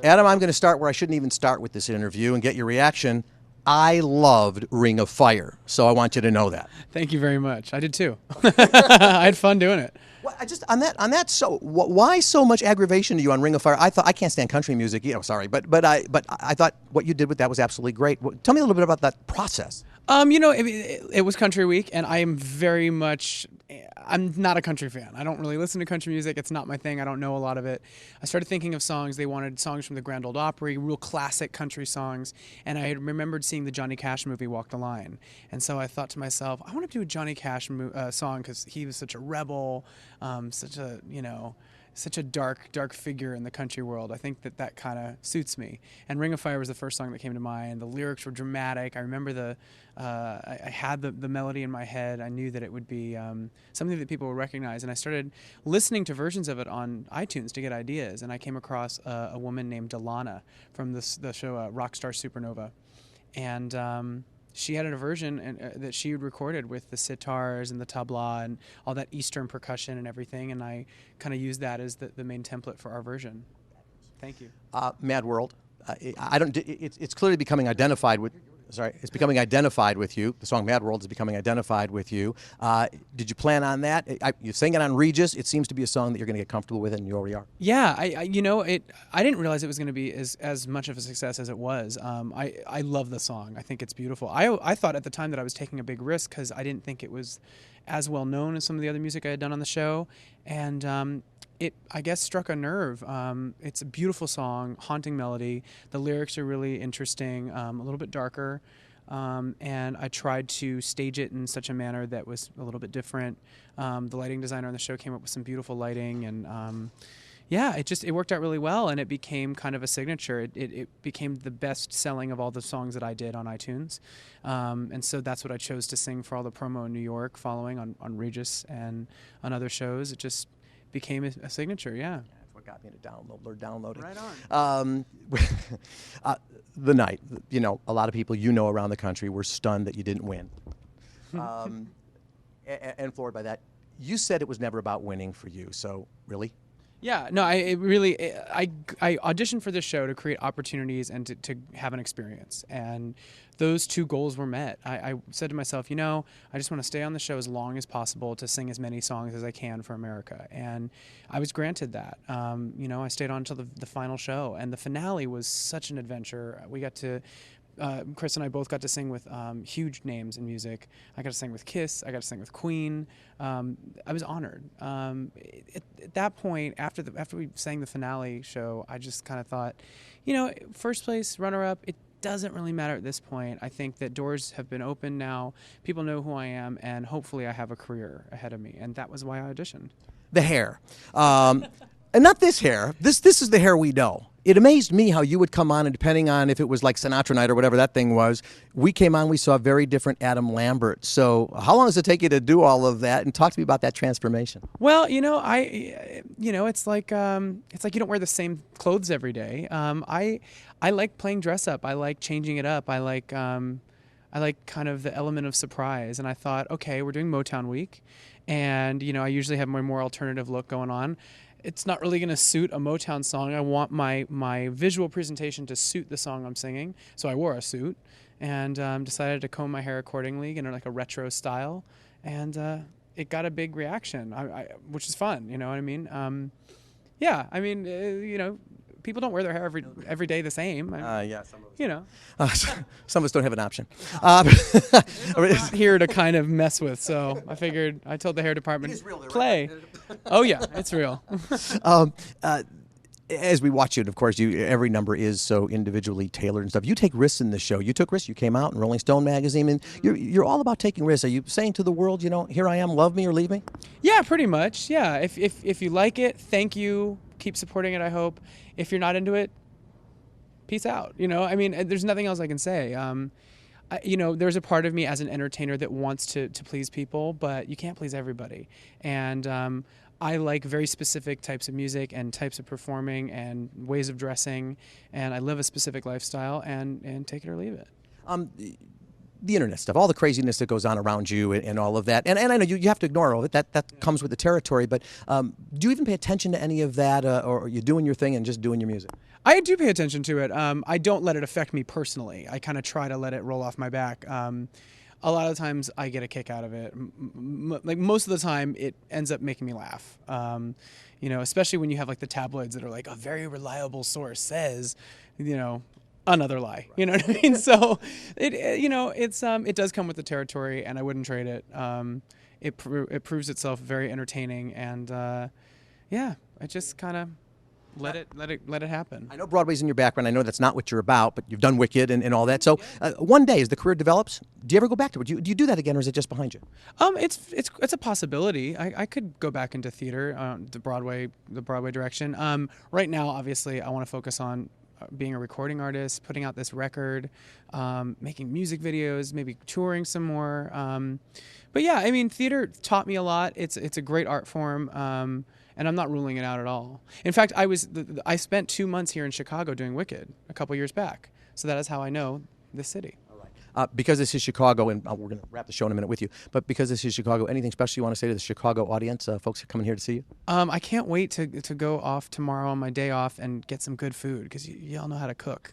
Adam, I'm going to start where I shouldn't even start with this interview and get your reaction. I loved Ring of Fire, so I want you to know that. Thank you very much. I did too. I had fun doing it. Well, I just on that. So why so much aggravation to you on Ring of Fire? I thought I can't stand country music. Sorry, but I thought what you did with that was absolutely great. Tell me a little bit about that process. It was Country Week, and I'm not a country fan. I don't really listen to country music. It's not my thing. I don't know a lot of it. I started thinking of songs. They wanted songs from the Grand Ole Opry, real classic country songs. And I remembered seeing the Johnny Cash movie, Walk the Line. And so I thought to myself, I want to do a Johnny Cash song because he was such a rebel, such a dark figure in the country world. I think that kind of suits me. And Ring of Fire was the first song that came to mind. The lyrics were dramatic. I remember I had the melody in my head. I knew that it would be something that people would recognize. And I started listening to versions of it on iTunes to get ideas. And I came across a woman named Delana from the show Rockstar Supernova. And she had a version that she had recorded with the sitars and the tabla and all that Eastern percussion and everything, and I kind of used that as the main template for our version. Thank you. Mad World. It's clearly becoming identified with. Sorry, it's becoming identified with you. The song "Mad World" is becoming identified with you. Did you plan on that? You sang it on Regis. It seems to be a song that you're going to get comfortable with, and you already are. Yeah, I didn't realize it was going to be as much of a success as it was. I love the song. I think it's beautiful. I thought at the time that I was taking a big risk because I didn't think it was as well known as some of the other music I had done on the show, and it, I guess, struck a nerve. It's a beautiful song, haunting melody. The lyrics are really interesting, a little bit darker, and I tried to stage it in such a manner that was a little bit different. The lighting designer on the show came up with some beautiful lighting, and it worked out really well, and it became kind of a signature. It became the best selling of all the songs that I did on iTunes, and so that's what I chose to sing for all the promo in New York, following on Regis and on other shows. It just became a signature, yeah. That's what got me to downloading. Right on. The night, a lot of people around the country were stunned that you didn't win, and floored by that. You said it was never about winning for you, so really? Yeah, no, I auditioned for this show to create opportunities and to have an experience, and those two goals were met. I said to myself, I just want to stay on the show as long as possible to sing as many songs as I can for America, and I was granted that. I stayed on until the final show, and the finale was such an adventure. We got to Chris and I both got to sing with huge names in music. I got to sing with Kiss. I got to sing with Queen. I was honored. At that point, after we sang the finale show, I just kind of thought, first place, runner-up, it doesn't really matter at this point. I think that doors have been opened now. People know who I am, and hopefully I have a career ahead of me. And that was why I auditioned. The hair. And not this hair. This is the hair we know. It amazed me how you would come on, and depending on if it was like Sinatra night or whatever that thing was, we came on, we saw a very different Adam Lambert. So how long does it take you to do all of that? And talk to me about that transformation. Well, it's like you don't wear the same clothes every day. I like playing dress up. I like changing it up. I like kind of the element of surprise. And I thought, okay, we're doing Motown Week, and I usually have my more alternative look going on. It's not really going to suit a Motown song. I want my visual presentation to suit the song I'm singing. So I wore a suit and decided to comb my hair accordingly in like a retro style. And it got a big reaction, which is fun. You know what I mean? People don't wear their hair every day the same. Some of us don't have an option. Here to kind of mess with, so I figured, I told the hair department, it is real, though, play. Right? Oh yeah, it's real. As we watch it, of course, every number is so individually tailored and stuff. You take risks in the show. You took risks. You came out in Rolling Stone magazine, and you're all about taking risks. Are you saying to the world, here I am, love me or leave me? Yeah, pretty much. Yeah, if you like it, thank you. Keep supporting it, I hope. If you're not into it, peace out. There's nothing else I can say. There's a part of me as an entertainer that wants to please people, but you can't please everybody. And I like very specific types of music and types of performing and ways of dressing, and I live a specific lifestyle, and take it or leave it. The internet stuff, all the craziness that goes on around you and all of that. And I know you have to ignore all of it. That comes with the territory. But do you even pay attention to any of that, or are you doing your thing and just doing your music? I do pay attention to it. I don't let it affect me personally. I kind of try to let it roll off my back. A lot of times I get a kick out of it. Like most of the time, it ends up making me laugh. You know, especially when you have like the tabloids that are like a very reliable source says, you know, another lie. You know what I mean? So you know, it does come with the territory, and I wouldn't trade it. It proves itself very entertaining, and yeah, I just kind of let it happen. I know Broadway's in your background. I know that's not what you're about, but you've done Wicked and all that. So one day, as the career develops, do you ever go back to it? Do you do that again, or is it just behind you? It's a possibility. I could go back into theater, the Broadway direction. Right now, obviously, I want to focus on being a recording artist, putting out this record, making music videos, maybe touring some more. But yeah, I mean, theater taught me a lot. It's a great art form. And I'm not ruling it out at all. In fact, I spent 2 months here in Chicago doing Wicked a couple years back. So that is how I know this city. All right. Because this is Chicago, and we're going to wrap the show in a minute with you, but because this is Chicago, anything special you want to say to the Chicago audience, folks coming here to see you? I can't wait to go off tomorrow on my day off and get some good food, because y'all know how to cook.